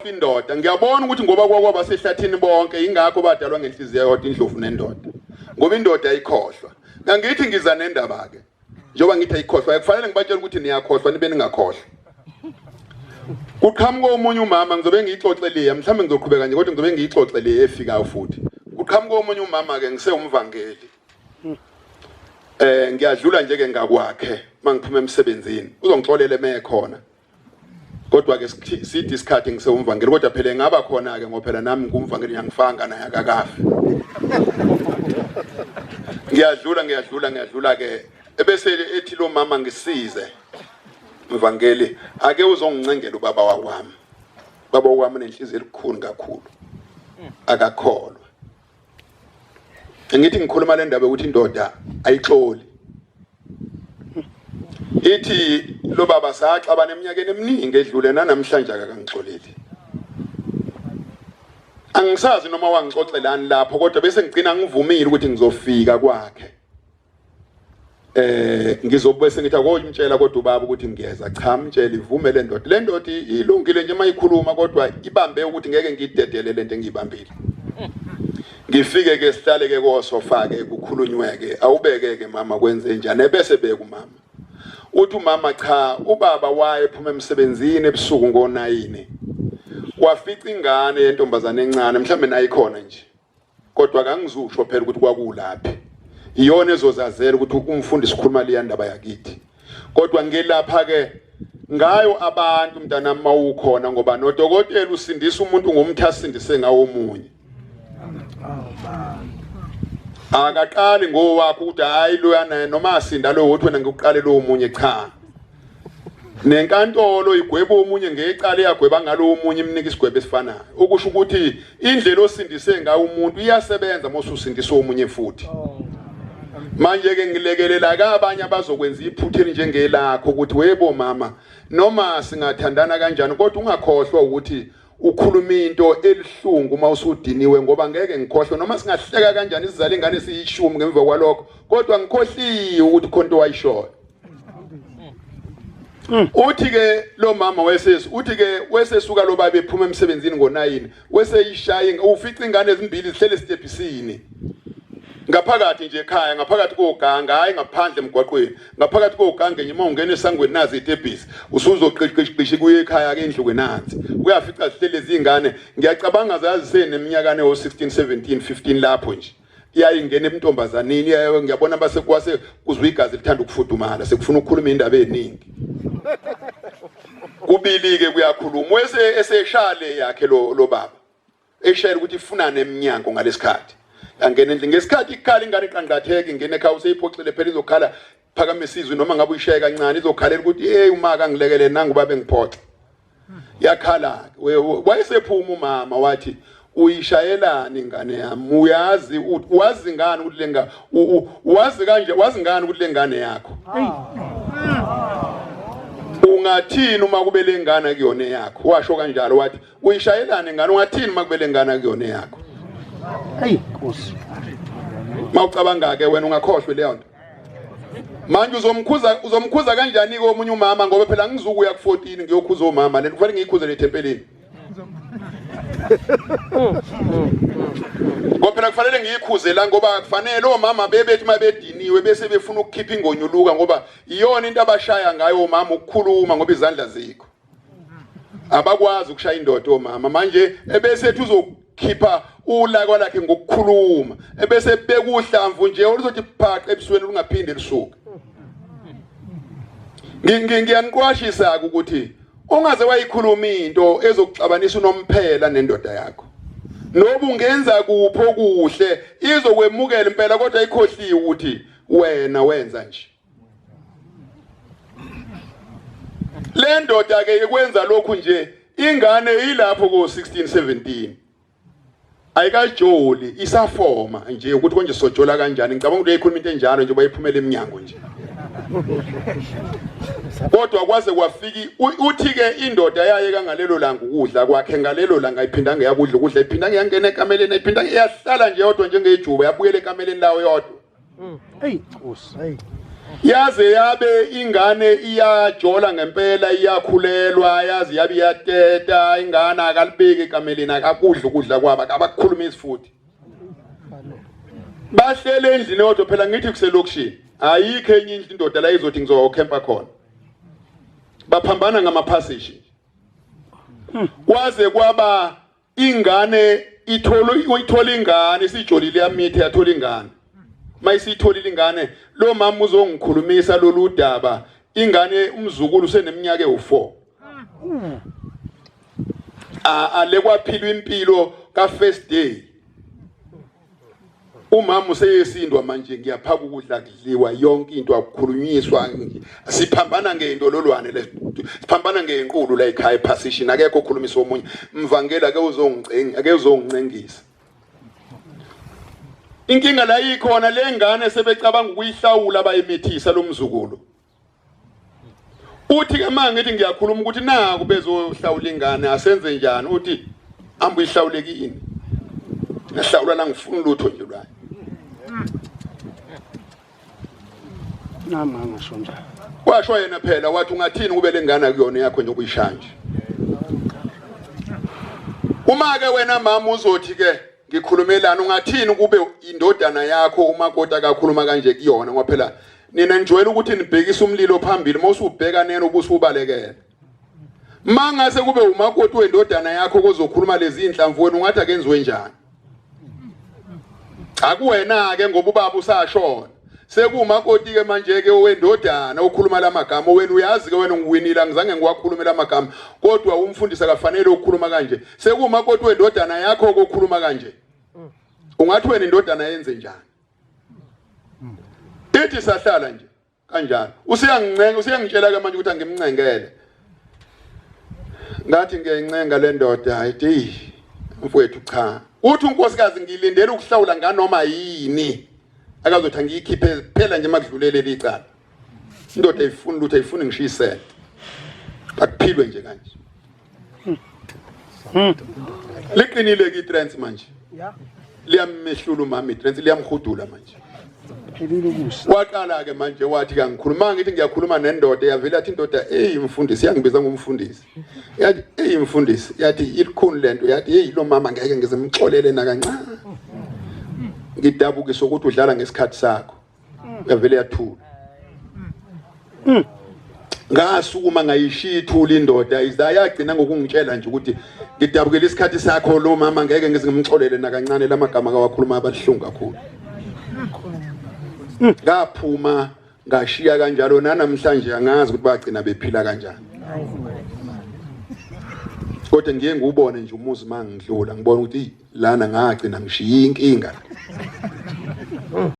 indoda ngiyabona ukuthi ngoba kwakwaba sehlathini bonke ingakho badalwa ngenhliziyo yodwa Ndlovu nendoda ngoba indoda ayikhohlwa ngithi ngiza nendaba ke njoba ngithi ayikhohlwa kufanele ngibatshela ukuthi niyakhohlwa nibe ningakhohlwa kuqhamuka omunye umama ngizobe ngiyixoxele mhlawumbe ngizoqhubeka nje kodwa ngizobe ngiyixoxele efikayo futhi kuqhamuka omunye umama ke ngisewumvangeli ngiyadlula nje ke ngakwakhe mangiphuma emsebenzini uzongixolele mekhona kodwa ke sithi isikhathi ngisewumvangeli kodwa phela ngaba khona ke ngophela nami ngumvangeli ngiyangifanga naye akakafi ngiyadlula ke ebese ethi lo mama ngisize mvangeli ake uzongincengela ubaba wakwami baba wami nenhliziyo elikhulu kakhulu akakholwa ngithi ngikhuluma le ndaba ukuthi indoda ayixoli ithi lo baba saxabana eminyakeni eminingi edlule namhlanje akangixoleli angisazi noma wangixoxelani lapho kodwa bese ngicina ngivumile ukuthi ngizofika kwakhe ngizobese ngithi akoyimtshela kodwa ubaba ukuthi ngiyeza cha mtshela ivume le ndoda ilungile nje mayikhuluma kodwa ibambe ukuthi ngeke ngidedele lento engiyibambile ngifike ke sihlale ke kosofa ke kukhulunyweke awubeke ke mama kwenze njani ebese beka umama uthi umama cha ubaba waye ephuma emsebenzini ebusuku ngo9 wafica ingane yentombazane encane mhlambe nayi khona nje kodwa akangizusho phela ukuthi kwakulaphi iyona ezozazela ukuthi umfundisi sikhuluma le ndaba yakithi kodwa ngelapha ke ngayo abantu mntanami mawukhona ngoba nodokotela usindisa umuntu ngomthasindise ngawo omunye akaqali ngowakho ukuthi hayi loyana noma asinda lo wothi wena ngikuqale lo omunye cha nenkantolo igweba omunye ngeqale yagweba ngalo omunye imnika isigwebo esifanayo ukusho ukuthi indlela osindise ngayo umuntu iyasebenza mosusindisa omunye futhi manje ke ngilekelela kabanye abazokwenza iphuthe njengelakho ukuthi webo mama noma singathandana kanjani kodwa ungakhohlwa ukuthi ukhuluma into elihlungu uma usudiniwe ngoba ngeke ngikhohlwe noma singahleka kanjani sizale ingane siyishumi ngemva kwalokho kodwa ngikhohliwe ukuthi khonto wayishoyo uthi ke lo mama wesesuka lo baba ephuma emsebenzini ngo9 weseyishaye ufica ingane ezimbili zihlele stephisini ngaphakathi nje ekhaya ngaphakathi koganga hayi ngaphandle emgwaqweni ngaphakathi koganga nje ungena esangweni nazi itebhisi usuzoqeqeqisha kuye ekhaya ke endlu kwenansi uyafica zihlele izingane ngiyacabanga zazisene eminyakane o16 17 15 lapho nje iyayingena ebuntombazanini ngiyabona base kwase kuzwa igazi lithanda ukufudumala sekufuna ukukhuluma indaba eziningi kubili ke kuyakhuluma eseshale yakhe lo baba eshayela ukuthi ifunane eminyango ngalesikhathi angene endlini ngesikhathi ikhala ingane iqanqatheke ingene ekhaya useyiphoxile phela izokhala phakamisa izwi noma ngabe uyishaya kancane izokhalela ukuthi hey umaka ngilekelele nangu baba engiphoxa yakhala wayesephuma umama wathi uyishayelani ingane yami uyazi wazi ngani ukuthi lenga wazi ngani ukuthi lengane yakho ungathini uma kube lengane kuyona yakho washo kanjalo wathi uyishayelani ingane ungathini uma kube lengane kuyona yakho hayi Nkosi mawucabanga ke wena ungakhohlwe leyo nto manje uzomkhuza kanjani ke omunye umama ngoba phela ngizukuya ku14 ngiyokhuza umama lento kufanele ngiyikhuzele ethempelini ngoba phela kufanele ngiyikhuze la ngoba kufanele omama bebethi mabediniwe bese befuna ukukhipha ingonyuluka ngoba iyona into abashaya ngayo omama ukukhuluma ngoba izandla zikho abakwazi ukushaya indoda omama manje ebese ethi uzokhipha ulaka lakhe ngokukhuluma ebese bekuhlamvu nje oluzothi phaqe ebusweni lungaphinde lisuke ngiyaniqwashisa ukuthi ungaze wayikhuluma into ezokuxabanisa unomphela nendoda yakho noba ungenza kupho kuhle izokwemukela impela kodwa ayikhohliwe ukuthi wena wenza nje le ndoda ke ikwenza lokhu nje ingane ilapho ko16 17 ayikajoli isafoma nje ukuthi konje sojola kanjani ngicabanga ukuthi uyikhuluma into enjalo nje bayiphumela eminyango nje kodwa kwaze kwafiki uthi ke indoda yaye kangalelo langa ukudla kwakhe ngalelo langa iphinda ngeyakudla ukudla iphinda ngiyangena ekameleni iphinda iyahlala nje yodwa njengejuba yabuyela ekameleni lawo yodwa hey Nkosi hey yaze yabe ingane iyajola ngempela iyakhulelwa yazi yabe iyateta ingane akalibeki kamelini akakudla ukudla kwabo abakukhulumisi futhi bahlele endlini yodwa phela ngithi kuselokishini ayikho enye indlu indoda la izothi ngizokempa khona baphambana ngamaphasage kwaze kwaba ingane ithola ingane isijolile yamithe yathola ingane mayisitholile ingane lo mama uzongikhulumisa lolu daba ingane umzukulu seneminyaka e4 ale kwaphilwa impilo ka first day umama useyesindwa manje ngiyaphaka ukudla kudliwa yonke into akukhulunyiswa siphambana ngento lolwane le siphambana ngenkulu la ekhaya position akekho okhulumisa omunye mvangela ake uzongicengisa inkinga la ikhona le ngane sebecabanga ukuyihlawula bayimithisa lo mzukulu uthi ke manje ngithi ngiyakhuluma ukuthi naku bezohlawula ingane asenze njani uthi ambu ihlawulekini nahlawula la ngifuna lutho nje lwayo nama ngisho njalo washo yena phela wathi ungathini kube lengane kuyona yakho nje ukuyishanje uma ke wena mama uzothi ke ngikulumelana ungathini kube indodana yakho umakoti akakhuluma kanje kuyona ngoba phela nina nijwayele ukuthi nibhekise umlilo phambili mawusubheka nena ubusubalekela mangase kube umakoti wendodana yakho kozokhuluma lezi inhlamvu wena ungathi akenziwe njani akuwena ke ngoba ubaba usashona sekumakoti ke manje ke wendodana ukhuluma lamagama wena uyazi ke wena ngiwinile ngizange ngiwakhulume lamagama kodwa umfundisi akafanele ukukhuluma kanje sekumakoti wendodana yakho kokhuluma kanje ungathi wena indodana yenze njani ithi sahlala nje kanjalo usiyangitshela ke manje ukuthi angimncengele ngathi ngiyencenga le ndoda hayi mfowethu cha uthi uNkosikazi ngilindele ukuhlawula nganoma yini akazothi ngiyikhiphe phela nje makudlulele licala indoda ayifuni lutho ayifuni ngishiyisele akuphilwe nje kanje liqinile ki trends manje liyamehlula umama itrends liyamhudula manje philile kusi waqala ke manje wathi kangikhuluma ngithi ngiyakhuluma nendoda yavela athi indoda mfundisi yangibiza ngumfundisi yathi mfundisi yathi ilikhuni lento yathi lo mama ngeke ngizemxolele na kancane ngidabuke sokuthi udlala ngesikhathi sakho yavele yathula ngasukuma ngayishithula indoda izayagcina ngokungitshela nje ukuthi ngidabukela isikhathi sakho lo mama ngeke ngizimxolele na kancane lamagama kawakhuluma abahlungu kakhulu ngaphuma ngashiya kanjalo namhlanje angazi ukuthi bagcina bephila kanjani kodwa ngiye ngubone nje umuzi mangidlula ngibona ukuthi lana ngagcina ngishiya inkinga